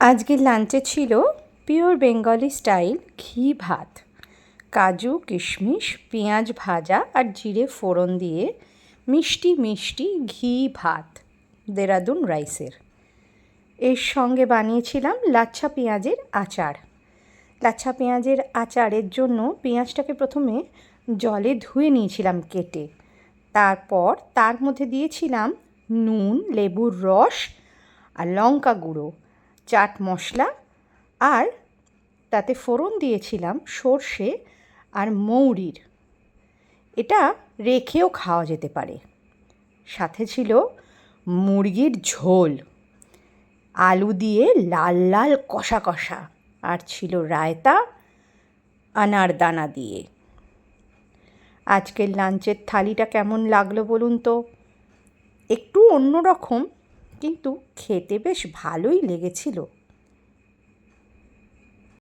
আজকের লাঞ্চে ছিল পিওর বেঙ্গলি স্টাইল ঘি ভাত, কাজু কিশমিশ পেঁয়াজ ভাজা আর জিরে ফোড়ন দিয়ে মিষ্টি মিষ্টি ঘি ভাত দেরাদুন রাইসের। এর সঙ্গে বানিয়েছিলাম লাচ্ছা পেঁয়াজের আচার। লাচ্ছা পেঁয়াজের আচারের জন্য পেঁয়াজটাকে প্রথমে জলে ধুয়ে নিয়েছিলাম কেটে, তারপর তার মধ্যে দিয়েছিলাম নুন, লেবুর রস আর লঙ্কা গুঁড়ো, চাট মশলা, আর তাতে ফোড়ন দিয়েছিলাম সর্ষে আর মৌরির। এটা রেখেও খাওয়া যেতে পারে। সাথে ছিল মুরগির ঝোল, আলু দিয়ে লাল লাল কষা কষা, আর ছিল রায়তা আনারদানা দিয়ে। আজকের লাঞ্চের থালিটা কেমন লাগলো বলুন তো? একটু অন্যরকম, কিন্তু খেতে বেশ ভালোই লেগেছিল।